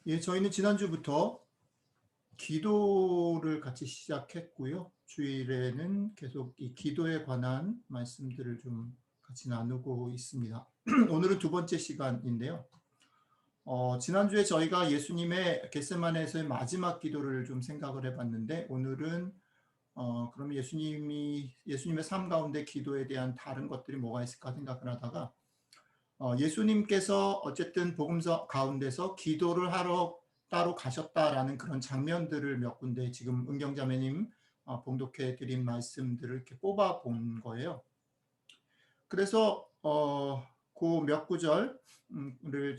예, 저희는 지난주부터 기도를 같이 시작했고요. 주일에는 계속 이 기도에 관한 말씀들을 좀 같이 나누고 있습니다. 오늘은 두 번째 시간인데요. 지난주에 저희가 예수님의 겟세마네에서의 마지막 기도를 좀 생각을 해봤는데, 오늘은 그럼 예수님의 삶 가운데 기도에 대한 다른 것들이 뭐가 있을까 생각을 하다가, 예수님께서 어쨌든 복음서 가운데서 기도를 하러 따로 가셨다라는 그런 장면들을 몇 군데 지금 은경자매님 봉독해 드린 말씀들을 이렇게 뽑아 본 거예요. 그래서 그 몇 구절을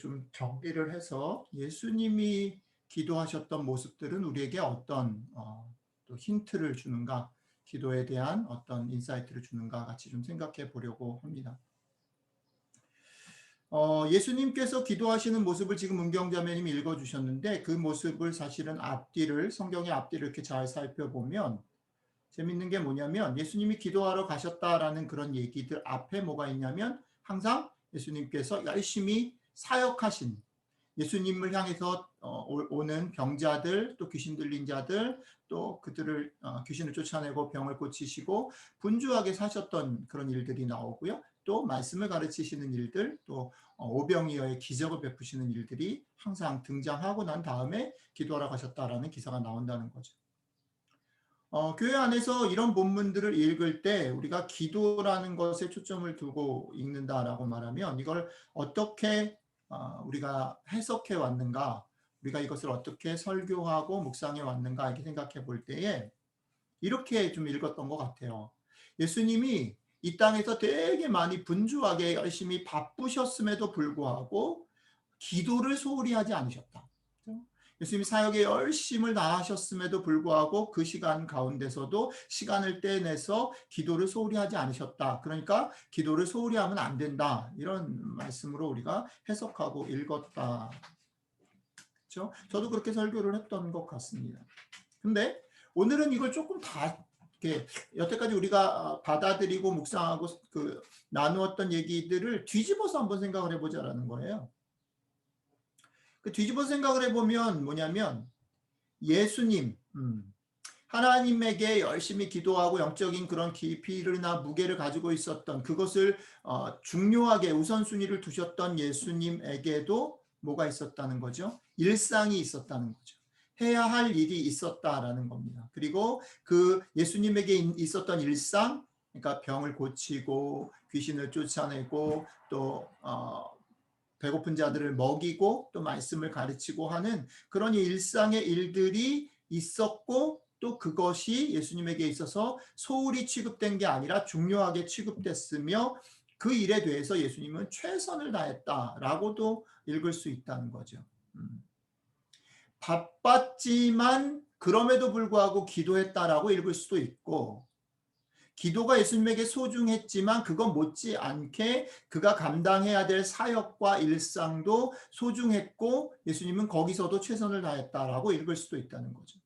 좀 정리를 해서 예수님이 기도하셨던 모습들은 우리에게 어떤 또 힌트를 주는가, 기도에 대한 어떤 인사이트를 주는가 같이 좀 생각해 보려고 합니다. 예수님께서 기도하시는 모습을 지금 은경자매님이 읽어주셨는데, 그 모습을 사실은 성경의 앞뒤를 이렇게 잘 살펴보면 재밌는 게 뭐냐면, 예수님이 기도하러 가셨다라는 그런 얘기들 앞에 뭐가 있냐면, 항상 예수님께서 열심히 사역하신, 예수님을 향해서 오는 병자들, 또 귀신 들린 자들, 또 그들을 귀신을 쫓아내고 병을 고치시고 분주하게 사셨던 그런 일들이 나오고요. 또 말씀을 가르치시는 일들, 또 오병이어의 기적을 베푸시는 일들이 항상 등장하고 난 다음에 기도하러 가셨다라는 기사가 나온다는 거죠. 교회 안에서 이런 본문들을 읽을 때 우리가 기도라는 것에 초점을 두고 읽는다라고 말하면, 이걸 어떻게 우리가 해석해 왔는가, 우리가 이것을 어떻게 설교하고 묵상해 왔는가 이렇게 생각해 볼 때에 이렇게 좀 읽었던 것 같아요. 예수님이 이 땅에서 되게 많이 분주하게 열심히 바쁘셨음에도 불구하고 기도를 소홀히 하지 않으셨다. 예수님이 사역에 열심을 다하셨음에도 불구하고 그 시간 가운데서도 시간을 떼내서 기도를 소홀히 하지 않으셨다. 그러니까 기도를 소홀히 하면 안 된다. 이런 말씀으로 우리가 해석하고 읽었다. 그렇죠? 저도 그렇게 설교를 했던 것 같습니다. 근데 오늘은 이걸 조금 다 이렇게 여태까지 우리가 받아들이고 묵상하고 나누었던 얘기들을 뒤집어서 한번 생각을 해보자라는 거예요. 그 뒤집어 생각을 해보면 뭐냐면, 예수님, 하나님에게 열심히 기도하고 영적인 그런 깊이나 무게를 가지고 있었던, 그것을 중요하게 우선순위를 두셨던 예수님에게도 뭐가 있었다는 거죠? 일상이 있었다는 거죠. 해야 할 일이 있었다라는 겁니다. 그리고 그 예수님에게 있었던 일상, 그러니까 병을 고치고 귀신을 쫓아내고 또 배고픈 자들을 먹이고 또 말씀을 가르치고 하는 그런 일상의 일들이 있었고, 또 그것이 예수님에게 있어서 소홀히 취급된 게 아니라 중요하게 취급됐으며, 그 일에 대해서 예수님은 최선을 다했다라고도 읽을 수 있다는 거죠. 바빴지만 그럼에도 불구하고 기도했다라고 읽을 수도 있고, 기도가 예수님에게 소중했지만 그건 못지않게 그가 감당해야 될 사역과 일상도 소중했고 예수님은 거기서도 최선을 다했다라고 읽을 수도 있다는 거죠.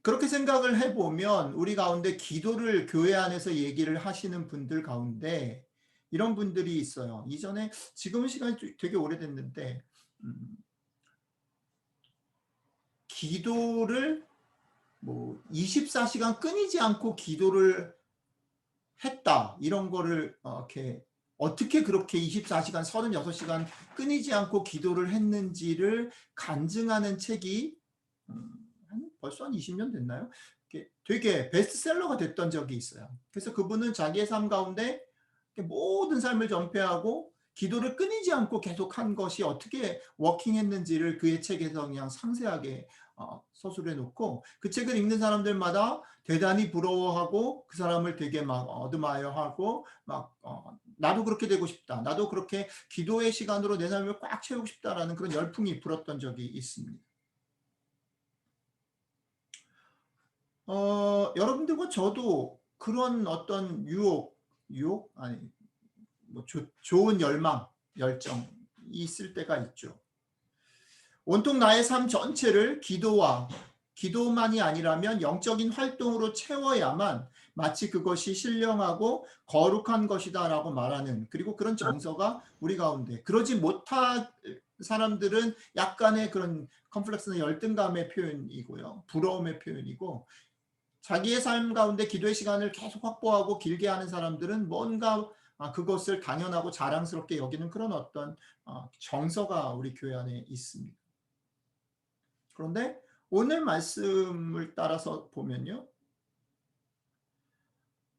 그렇게 생각을 해보면 우리 가운데 기도를 교회 안에서 얘기를 하시는 분들 가운데 이런 분들이 있어요. 이전에, 지금은 시간이 되게 오래됐는데 기도를 24시간 끊이지 않고 기도를 했다, 이런 거를 이렇게 어떻게 그렇게 24시간 36시간 끊이지 않고 기도를 했는지를 간증하는 책이 벌써 한 20년 됐나요? 되게 베스트셀러가 됐던 적이 있어요. 그래서 그분은 자기의 삶 가운데 모든 삶을 전폐하고 기도를 끊이지 않고 계속 한 것이 어떻게 워킹했는지를 그의 책에서 그냥 상세하게 서술해 놓고, 그 책을 읽는 사람들마다 대단히 부러워하고 그 사람을 되게 막 어드마이어하고 막 나도 그렇게 되고 싶다, 나도 그렇게 기도의 시간으로 내 삶을 꽉 채우고 싶다라는 그런 열풍이 불었던 적이 있습니다. 여러분들과 저도 그런 어떤 유혹 아니 좋은 열정이 있을 때가 있죠. 온통 나의 삶 전체를 기도만이 아니라면 영적인 활동으로 채워야만 마치 그것이 신령하고 거룩한 것이다라고 말하는, 그리고 그런 정서가 우리 가운데, 그러지 못한 사람들은 약간의 그런 컴플렉스나 열등감의 표현이고요. 부러움의 표현이고, 자기의 삶 가운데 기도의 시간을 계속 확보하고 길게 하는 사람들은 뭔가 그것을 당연하고 자랑스럽게 여기는 그런 어떤 정서가 우리 교회 안에 있습니다. 그런데 오늘 말씀을 따라서 보면요,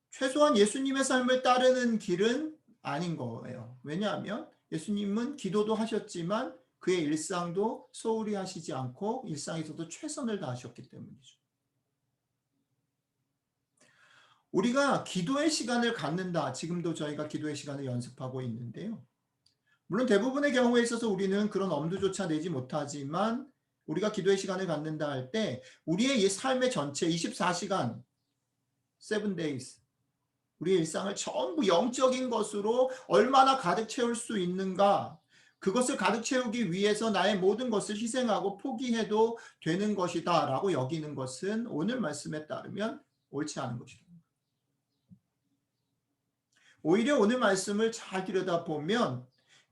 최소한 예수님의 삶을 따르는 길은 아닌 거예요. 왜냐하면 예수님은 기도도 하셨지만 그의 일상도 소홀히 하시지 않고 일상에서도 최선을 다하셨기 때문이죠. 우리가 기도의 시간을 갖는다. 지금도 저희가 기도의 시간을 연습하고 있는데요. 물론 대부분의 경우에 있어서 우리는 그런 엄두조차 내지 못하지만, 우리가 기도의 시간을 갖는다 할 때 우리의 삶의 전체 24시간, 7 days, 우리의 일상을 전부 영적인 것으로 얼마나 가득 채울 수 있는가, 그것을 가득 채우기 위해서 나의 모든 것을 희생하고 포기해도 되는 것이다 라고 여기는 것은 오늘 말씀에 따르면 옳지 않은 것이다. 오히려 오늘 말씀을 잘 들여다보면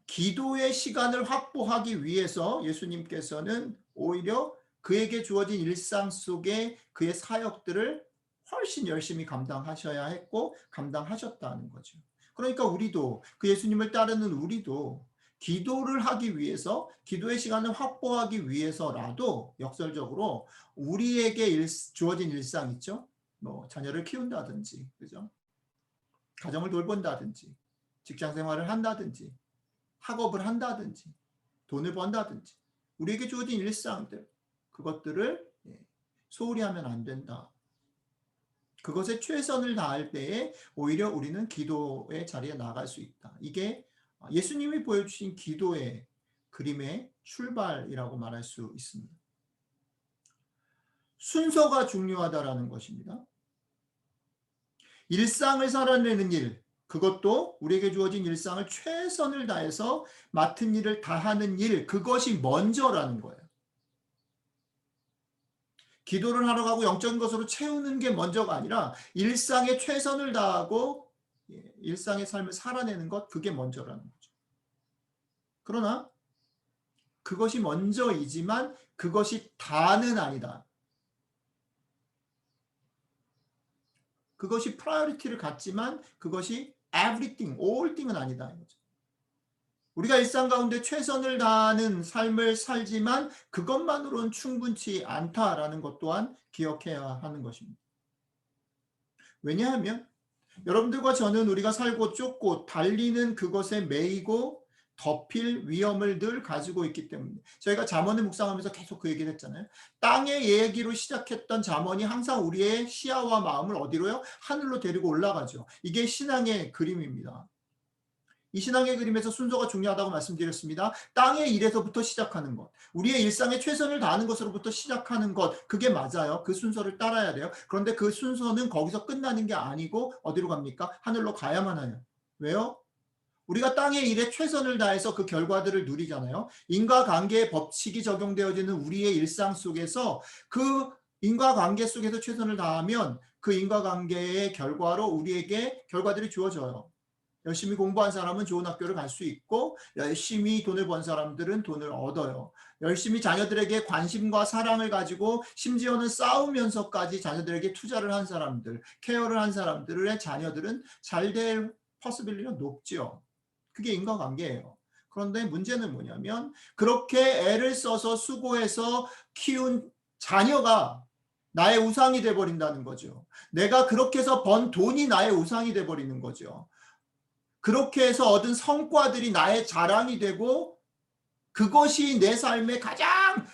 기도의 시간을 확보하기 위해서 예수님께서는 오히려 그에게 주어진 일상 속에 그의 사역들을 훨씬 열심히 감당하셔야 했고 감당하셨다는 거죠. 그러니까 우리도, 그 예수님을 따르는 우리도 기도를 하기 위해서, 기도의 시간을 확보하기 위해서라도 역설적으로 우리에게 주어진 일상 있죠. 뭐 자녀를 키운다든지, 그죠? 가정을 돌본다든지, 직장 생활을 한다든지, 학업을 한다든지, 돈을 번다든지, 우리에게 주어진 일상들, 그것들을 소홀히 하면 안 된다. 그것에 최선을 다할 때에 오히려 우리는 기도의 자리에 나갈 수 있다. 이게 예수님이 보여주신 기도의 그림의 출발이라고 말할 수 있습니다. 순서가 중요하다라는 것입니다. 일상을 살아내는 일, 그것도 우리에게 주어진 일상을 최선을 다해서 맡은 일을 다하는 일, 그것이 먼저라는 거예요. 기도를 하러 가고 영적인 것으로 채우는 게 먼저가 아니라 일상에 최선을 다하고 일상의 삶을 살아내는 것, 그게 먼저라는 거죠. 그러나 그것이 먼저이지만 그것이 다는 아니다. 그것이 프라이어리티를 갖지만 그것이 everything, all thing은 아니다. 우리가 일상 가운데 최선을 다하는 삶을 살지만 그것만으로는 충분치 않다라는 것 또한 기억해야 하는 것입니다. 왜냐하면 여러분들과 저는 우리가 살고 쫓고 달리는 그것에 매이고 덮일 위험을 늘 가지고 있기 때문에, 저희가 잠언을 묵상하면서 계속 그 얘기를 했잖아요. 땅의 얘기로 시작했던 잠언이 항상 우리의 시야와 마음을 어디로요? 하늘로 데리고 올라가죠. 이게 신앙의 그림입니다. 이 신앙의 그림에서 순서가 중요하다고 말씀드렸습니다. 땅의 일에서부터 시작하는 것, 우리의 일상에 최선을 다하는 것으로부터 시작하는 것, 그게 맞아요. 그 순서를 따라야 돼요. 그런데 그 순서는 거기서 끝나는 게 아니고 어디로 갑니까? 하늘로 가야만 해요. 왜요? 우리가 땅의 일에 최선을 다해서 그 결과들을 누리잖아요. 인과관계의 법칙이 적용되어지는 우리의 일상 속에서, 그 인과관계 속에서 최선을 다하면 그 인과관계의 결과로 우리에게 결과들이 주어져요. 열심히 공부한 사람은 좋은 학교를 갈 수 있고, 열심히 돈을 번 사람들은 돈을 얻어요. 열심히 자녀들에게 관심과 사랑을 가지고 심지어는 싸우면서까지 자녀들에게 투자를 한 사람들, 케어를 한 사람들의 자녀들은 잘 될 퍼스빌리티가 높죠. 그게 인과관계예요. 그런데 문제는 뭐냐면 그렇게 애를 써서 수고해서 키운 자녀가 나의 우상이 돼버린다는 거죠. 내가 그렇게 해서 번 돈이 나의 우상이 돼버리는 거죠. 그렇게 해서 얻은 성과들이 나의 자랑이 되고 그것이 내 삶의 가장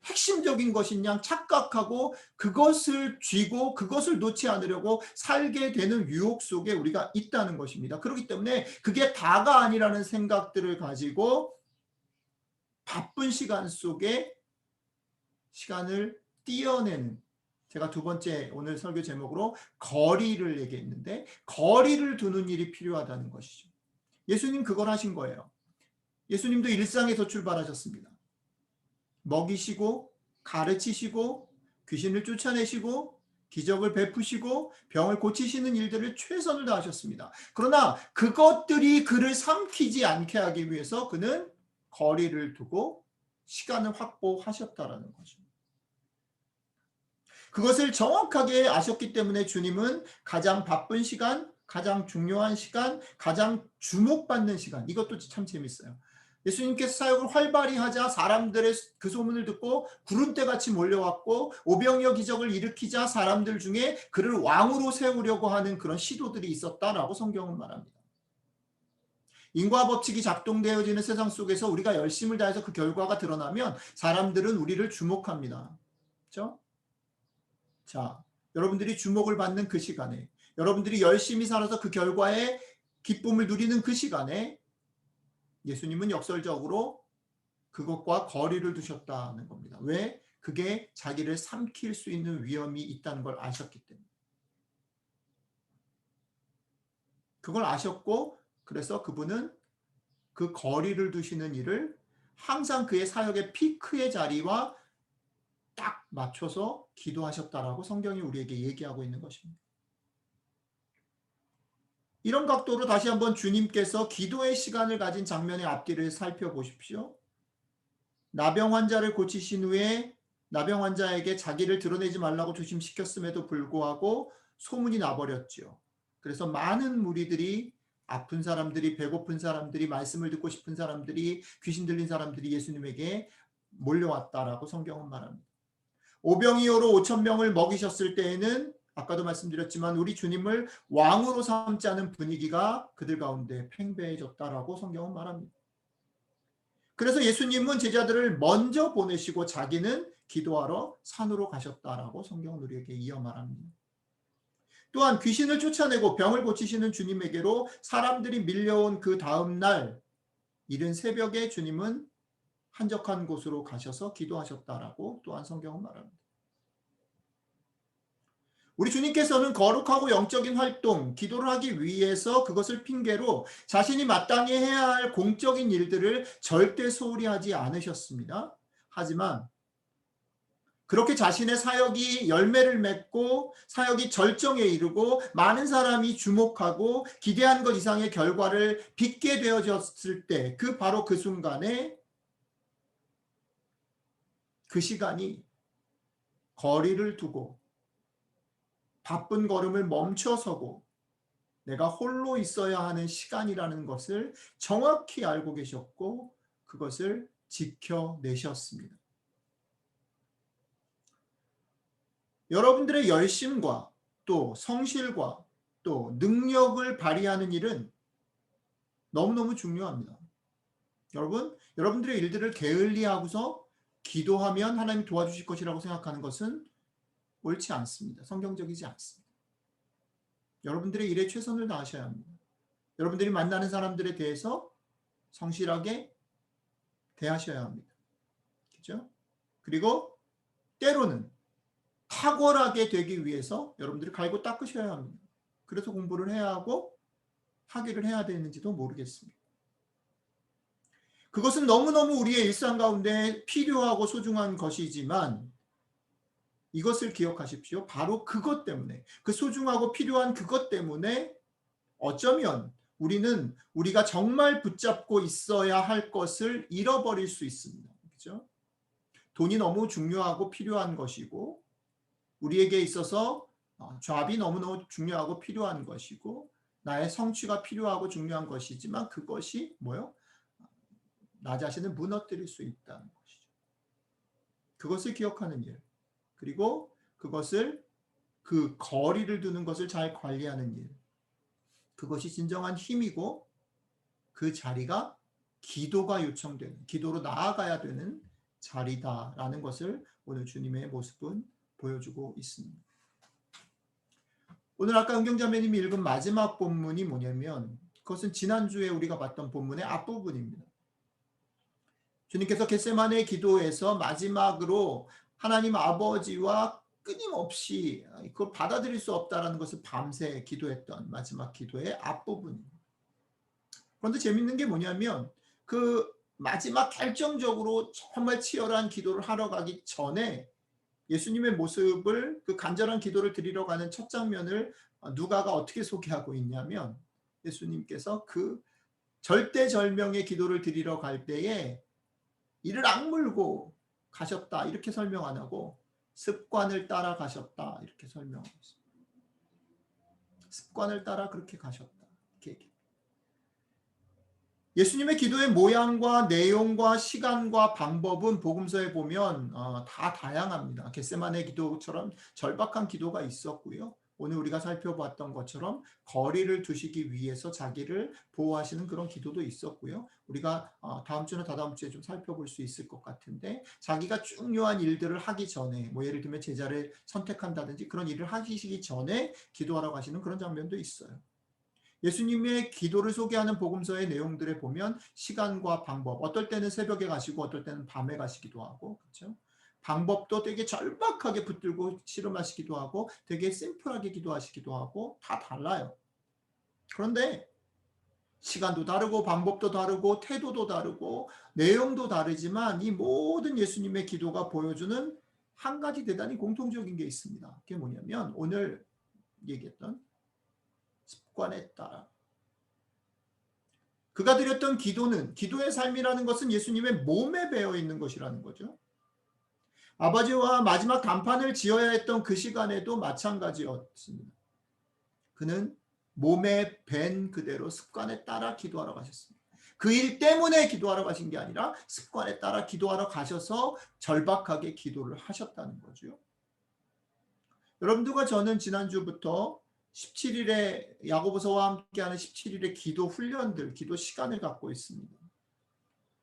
핵심적인 것인 양 착각하고 그것을 쥐고 그것을 놓지 않으려고 살게 되는 유혹 속에 우리가 있다는 것입니다. 그렇기 때문에 그게 다가 아니라는 생각들을 가지고 바쁜 시간 속에 시간을 띄어내는, 제가 두 번째 오늘 설교 제목으로 거리를 얘기했는데, 거리를 두는 일이 필요하다는 것이죠. 예수님 그걸 하신 거예요. 예수님도 일상에서 출발하셨습니다. 먹이시고 가르치시고 귀신을 쫓아내시고 기적을 베푸시고 병을 고치시는 일들을 최선을 다하셨습니다. 그러나 그것들이 그를 삼키지 않게 하기 위해서 그는 거리를 두고 시간을 확보하셨다라는 거죠. 그것을 정확하게 아셨기 때문에 주님은 가장 바쁜 시간, 가장 중요한 시간, 가장 주목받는 시간, 이것도 참 재밌어요. 예수님께서 사역을 활발히 하자 사람들의 그 소문을 듣고 구름대같이 몰려왔고 오병이어 기적을 일으키자 사람들 중에 그를 왕으로 세우려고 하는 그런 시도들이 있었다라고 성경은 말합니다. 인과 법칙이 작동되어지는 세상 속에서 우리가 열심을 다해서 그 결과가 드러나면 사람들은 우리를 주목합니다. 그렇죠? 자, 여러분들이 주목을 받는 그 시간에, 여러분들이 열심히 살아서 그 결과에 기쁨을 누리는 그 시간에 예수님은 역설적으로 그것과 거리를 두셨다는 겁니다. 왜? 그게 자기를 삼킬 수 있는 위험이 있다는 걸 아셨기 때문에. 그걸 아셨고 그래서 그분은 그 거리를 두시는 일을 항상 그의 사역의 피크의 자리와 딱 맞춰서 기도하셨다라고 성경이 우리에게 얘기하고 있는 것입니다. 이런 각도로 다시 한번 주님께서 기도의 시간을 가진 장면의 앞뒤를 살펴보십시오. 나병 환자를 고치신 후에 나병 환자에게 자기를 드러내지 말라고 조심시켰음에도 불구하고 소문이 나버렸죠. 그래서 많은 무리들이 아픈 사람들이, 배고픈 사람들이, 말씀을 듣고 싶은 사람들이, 귀신 들린 사람들이 예수님에게 몰려왔다라고 성경은 말합니다. 오병이어로 5천 명을 먹이셨을 때에는 아까도 말씀드렸지만 우리 주님을 왕으로 삼지 않은 분위기가 그들 가운데 팽배해졌다라고 성경은 말합니다. 그래서 예수님은 제자들을 먼저 보내시고 자기는 기도하러 산으로 가셨다라고 성경은 우리에게 이어 말합니다. 또한 귀신을 쫓아내고 병을 고치시는 주님에게로 사람들이 밀려온 그 다음 날 이른 새벽에 주님은 한적한 곳으로 가셔서 기도하셨다라고 또한 성경은 말합니다. 우리 주님께서는 거룩하고 영적인 활동, 기도를 하기 위해서 그것을 핑계로 자신이 마땅히 해야 할 공적인 일들을 절대 소홀히 하지 않으셨습니다. 하지만 그렇게 자신의 사역이 열매를 맺고 사역이 절정에 이르고 많은 사람이 주목하고 기대한 것 이상의 결과를 빚게 되어졌을 때 바로 그 순간에 그 시간이 거리를 두고 바쁜 걸음을 멈춰서고 내가 홀로 있어야 하는 시간이라는 것을 정확히 알고 계셨고 그것을 지켜내셨습니다. 여러분들의 열심과 또 성실과 또 능력을 발휘하는 일은 너무너무 중요합니다. 여러분들의 일들을 게을리하고서 기도하면 하나님 도와주실 것이라고 생각하는 것은 옳지 않습니다. 성경적이지 않습니다. 여러분들의 일에 최선을 다하셔야 합니다. 여러분들이 만나는 사람들에 대해서 성실하게 대하셔야 합니다. 그렇죠? 그리고 때로는 탁월하게 되기 위해서 여러분들이 갈고 닦으셔야 합니다. 그래서 공부를 해야 하고 학위를 해야 되는지도 모르겠습니다. 그것은 너무너무 우리의 일상 가운데 필요하고 소중한 것이지만 이것을 기억하십시오. 바로 그것 때문에, 그 소중하고 필요한 그것 때문에 어쩌면 우리는 우리가 정말 붙잡고 있어야 할 것을 잃어버릴 수 있습니다. 그렇죠? 돈이 너무 중요하고 필요한 것이고 우리에게 있어서 잡이 너무너무 중요하고 필요한 것이고 나의 성취가 필요하고 중요한 것이지만 그것이 뭐요? 나 자신을 무너뜨릴 수 있다는 것이죠. 그것을 기억하는 일. 그리고 그것을 그 거리를 두는 것을 잘 관리하는 일. 그것이 진정한 힘이고 그 자리가 기도가 요청되는, 기도로 나아가야 되는 자리다라는 것을 오늘 주님의 모습은 보여주고 있습니다. 오늘 아까 은경자매님이 읽은 마지막 본문이 뭐냐면 그것은 지난주에 우리가 봤던 본문의 앞부분입니다. 주님께서 겟세마네 기도에서 마지막으로 하나님 아버지와 끊임없이 그걸 받아들일 수 없다라는 것을 밤새 기도했던 마지막 기도의 앞부분입니다. 그런데 재밌는 게 뭐냐면 그 마지막 결정적으로 정말 치열한 기도를 하러 가기 전에 예수님의 모습을 그 간절한 기도를 드리러 가는 첫 장면을 누가가 어떻게 소개하고 있냐면 예수님께서 그 절대절명의 기도를 드리러 갈 때에 이를 악물고 가셨다 이렇게 설명 안 하고 습관을 따라 가셨다 이렇게 설명하고 있습니다. 습관을 따라 그렇게 가셨다. 이렇게 얘기해요. 예수님의 기도의 모양과 내용과 시간과 방법은 복음서에 보면 다 다양합니다. 겟세마네 기도처럼 절박한 기도가 있었고요. 오늘 우리가 살펴봤던 것처럼 거리를 두시기 위해서 자기를 보호하시는 그런 기도도 있었고요. 우리가 다음 주나 다다음 주에 좀 살펴볼 수 있을 것 같은데 자기가 중요한 일들을 하기 전에 뭐 예를 들면 제자를 선택한다든지 그런 일을 하시기 전에 기도하러 가시는 그런 장면도 있어요. 예수님의 기도를 소개하는 복음서의 내용들에 보면 시간과 방법, 어떨 때는 새벽에 가시고 어떨 때는 밤에 가시기도 하고, 그렇죠? 방법도 되게 절박하게 붙들고 씨름하시기도 하고 되게 심플하게 기도하시기도 하고 다 달라요. 그런데 시간도 다르고 방법도 다르고 태도도 다르고 내용도 다르지만 이 모든 예수님의 기도가 보여주는 한 가지 대단히 공통적인 게 있습니다. 그게 뭐냐면 오늘 얘기했던 습관에 따라 그가 드렸던 기도는 기도의 삶이라는 것은 예수님의 몸에 배어 있는 것이라는 거죠. 아버지와 마지막 단판을 지어야 했던 그 시간에도 마찬가지였습니다. 그는 몸에 밴 그대로 습관에 따라 기도하러 가셨습니다. 그 일 때문에 기도하러 가신 게 아니라 습관에 따라 기도하러 가셔서 절박하게 기도를 하셨다는 거죠. 여러분들과 저는 지난주부터 17일에 야고보서와 함께하는 17일의 기도 훈련들, 기도 시간을 갖고 있습니다.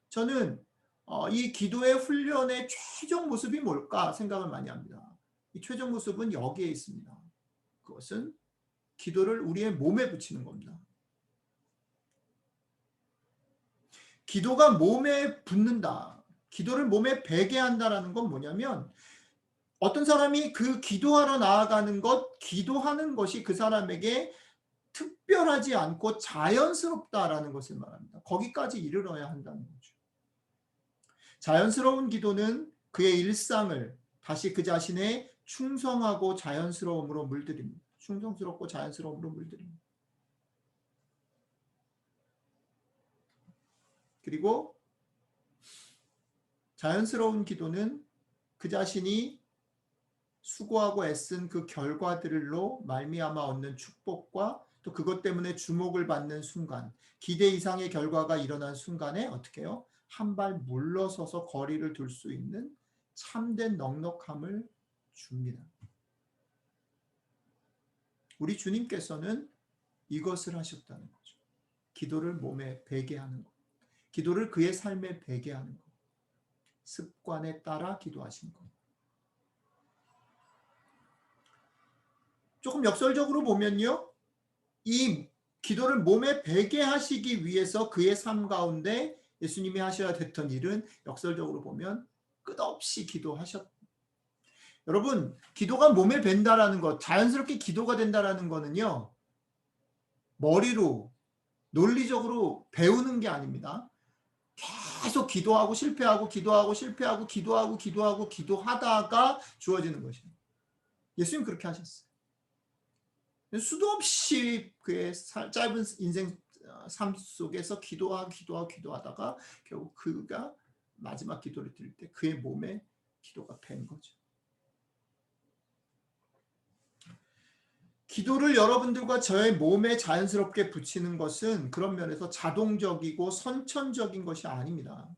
저는 이 기도의 훈련의 최종 모습이 뭘까 생각을 많이 합니다. 이 최종 모습은 여기에 있습니다. 그것은 기도를 우리의 몸에 붙이는 겁니다. 기도가 몸에 붙는다. 기도를 몸에 배게 한다라는 건 뭐냐면 어떤 사람이 그 기도하러 나아가는 것, 기도하는 것이 그 사람에게 특별하지 않고 자연스럽다라는 것을 말합니다. 거기까지 이르러야 한다는 거죠. 자연스러운 기도는 그의 일상을 다시 그 자신의 충성하고 자연스러움으로 물들입니다. 충성스럽고 자연스러움으로 물들입니다. 그리고 자연스러운 기도는 그 자신이 수고하고 애쓴 그 결과들로 말미암아 얻는 축복과 또 그것 때문에 주목을 받는 순간, 기대 이상의 결과가 일어난 순간에 어떻게 해요? 한 발 물러서서 거리를 둘 수 있는 참된 넉넉함을 줍니다. 우리 주님께서는 이것을 하셨다는 거죠. 기도를 몸에 배게 하는 것. 기도를 그의 삶에 배게 하는 것. 습관에 따라 기도하신 것. 조금 역설적으로 보면요. 이 기도를 몸에 배게 하시기 위해서 그의 삶 가운데 예수님이 하셔야 됐던 일은 역설적으로 보면 끝없이 기도하셨. 여러분, 기도가 몸에 밴다라는 것, 자연스럽게 기도가 된다라는 거는요. 머리로 논리적으로 배우는 게 아닙니다. 계속 기도하고 실패하고 기도하고 실패하고 기도하고 기도하고 기도하다가 주어지는 것입니다. 예수님 그렇게 하셨어요. 수도 없이 그의 짧은 인생 삶 속에서 기도하다가 결국 그가 마지막 기도를 드릴 때 그의 몸에 기도가 밴 거죠. 기도를 여러분들과 저의 몸에 자연스럽게 붙이는 것은 그런 면에서 자동적이고 선천적인 것이 아닙니다.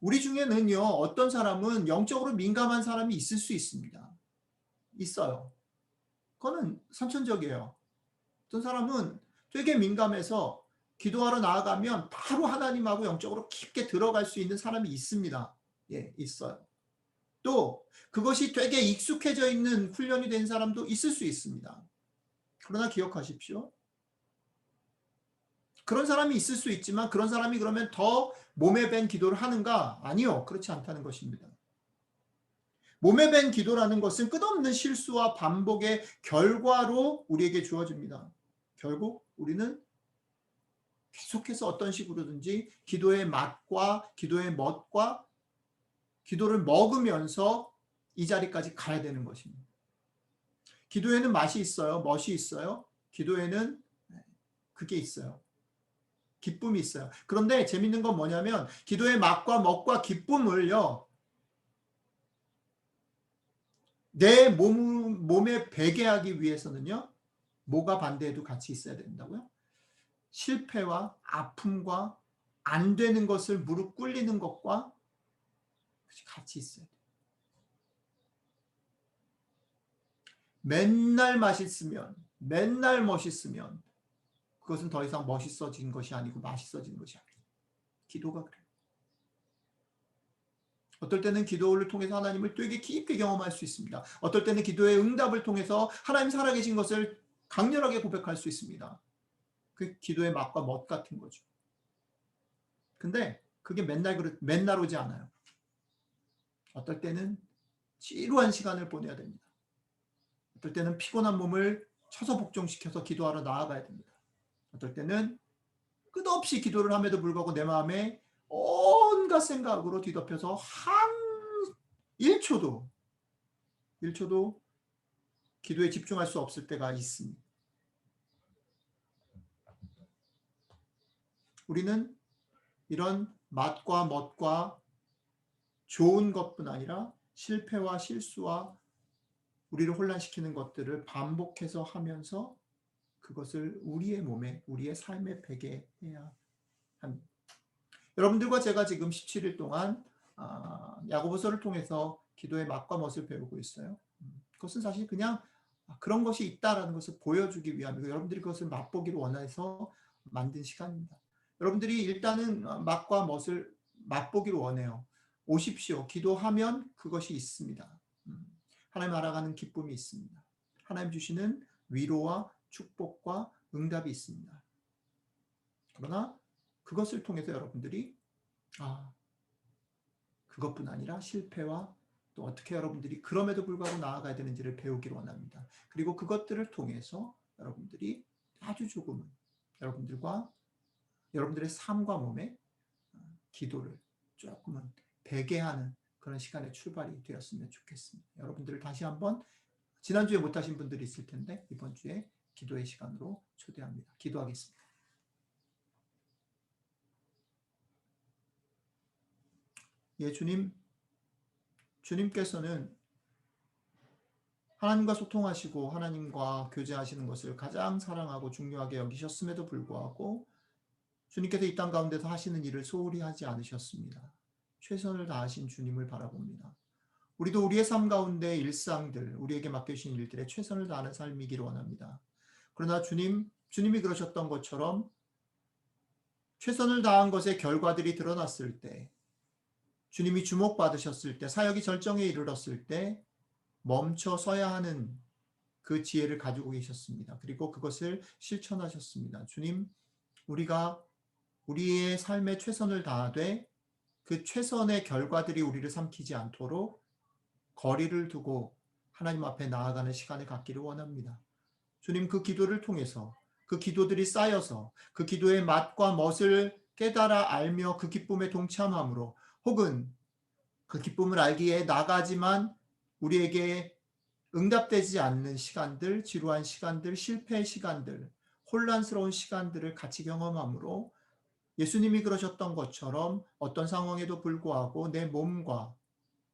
우리 중에는요, 어떤 사람은 영적으로 민감한 사람이 있을 수 있습니다. 있어요. 그거는 선천적이에요. 어떤 사람은 되게 민감해서 기도하러 나아가면 바로 하나님하고 영적으로 깊게 들어갈 수 있는 사람이 있습니다. 예, 있어요. 또 그것이 되게 익숙해져 있는 훈련이 된 사람도 있을 수 있습니다. 그러나 기억하십시오. 그런 사람이 있을 수 있지만 그런 사람이 그러면 더 몸에 밴 기도를 하는가? 아니요. 그렇지 않다는 것입니다. 몸에 밴 기도라는 것은 끝없는 실수와 반복의 결과로 우리에게 주어집니다. 결국 우리는 계속해서 어떤 식으로든지 기도의 맛과 기도의 멋과 기도를 먹으면서 이 자리까지 가야 되는 것입니다. 기도에는 맛이 있어요. 멋이 있어요. 기도에는 그게 있어요. 기쁨이 있어요. 그런데 재밌는 건 뭐냐면 기도의 맛과 멋과 기쁨을요. 내 몸에 배게 하기 위해서는요. 뭐가 반대해도 같이 있어야 된다고요? 실패와 아픔과 안 되는 것을 무릎 꿇리는 것과 같이 있어야 돼요. 맨날 맛있으면, 맨날 멋있으면 그것은 더 이상 멋있어진 것이 아니고 맛있어진 것이 아니에요. 기도가 그래요. 어떨 때는 기도를 통해서 하나님을 되게 깊게 경험할 수 있습니다. 어떨 때는 기도의 응답을 통해서 하나님 살아계신 것을 강렬하게 고백할 수 있습니다. 그 기도의 맛과 멋 같은 거죠. 근데 그게 맨날 오지 않아요. 어떨 때는 지루한 시간을 보내야 됩니다. 어떨 때는 피곤한 몸을 쳐서 복종시켜서 기도하러 나아가야 됩니다. 어떨 때는 끝없이 기도를 함에도 불구하고 내 마음에 온갖 생각으로 뒤덮여서 한 1초도 기도에 집중할 수 없을 때가 있습니다. 우리는 이런 맛과 멋과 좋은 것뿐 아니라 실패와 실수와 우리를 혼란시키는 것들을 반복해서 하면서 그것을 우리의 몸에, 우리의 삶에 배게 해야 합니다. 여러분들과 제가 지금 17일 동안 야고보서를 통해서 기도의 맛과 멋을 배우고 있어요. 그것은 사실 그냥 그런 것이 있다라는 것을 보여주기 위함이고 여러분들이 그것을 맛보기를 원해서 만든 시간입니다. 여러분들이 일단은 맛과 멋을 맛보기를 원해요. 오십시오. 기도하면 그것이 있습니다. 하나님 알아가는 기쁨이 있습니다. 하나님 주시는 위로와 축복과 응답이 있습니다. 그러나 그것을 통해서 여러분들이 그것뿐 아니라 실패와 또 어떻게 여러분들이 그럼에도 불구하고 나아가야 되는지를 배우기를 원합니다. 그리고 그것들을 통해서 여러분들이 아주 조금은 여러분들의 삶과 몸에 기도를 조금은 배게 하는 그런 시간의 출발이 되었으면 좋겠습니다. 여러분들을 다시 한번 지난주에 못하신 분들이 있을 텐데 이번 주에 기도의 시간으로 초대합니다. 기도하겠습니다. 예, 주님께서는 하나님과 소통하시고 하나님과 교제하시는 것을 가장 사랑하고 중요하게 여기셨음에도 불구하고 주님께서 이 땅 가운데서 하시는 일을 소홀히 하지 않으셨습니다. 최선을 다하신 주님을 바라봅니다. 우리도 우리의 삶 가운데 일상들, 우리에게 맡겨주신 일들에 최선을 다하는 삶이기를 원합니다. 그러나 주님이 그러셨던 것처럼 최선을 다한 것의 결과들이 드러났을 때, 주님이 주목받으셨을 때, 사역이 절정에 이르렀을 때 멈춰 서야 하는 그 지혜를 가지고 계셨습니다. 그리고 그것을 실천하셨습니다. 주님, 우리가 우리의 삶에 최선을 다하되 그 최선의 결과들이 우리를 삼키지 않도록 거리를 두고 하나님 앞에 나아가는 시간을 갖기를 원합니다. 주님, 그 기도를 통해서 그 기도들이 쌓여서 그 기도의 맛과 멋을 깨달아 알며 그 기쁨에 동참함으로 혹은 그 기쁨을 알기에 나가지만 우리에게 응답되지 않는 시간들, 지루한 시간들, 실패의 시간들, 혼란스러운 시간들을 같이 경험함으로 예수님이 그러셨던 것처럼 어떤 상황에도 불구하고 내 몸과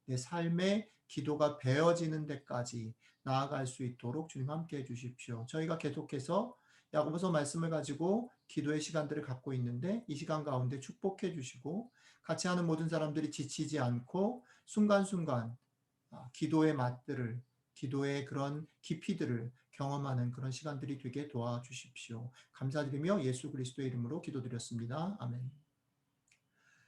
내 삶의 기도가 배어지는 데까지 나아갈 수 있도록 주님 함께 해주십시오. 저희가 계속해서 야고보서 말씀을 가지고 기도의 시간들을 갖고 있는데 이 시간 가운데 축복해 주시고 같이 하는 모든 사람들이 지치지 않고 순간순간 기도의 맛들을 기도의 그런 깊이들을 경험하는 그런 시간들이 되게 도와주십시오. 감사드리며 예수 그리스도의 이름으로 기도드렸습니다. 아멘.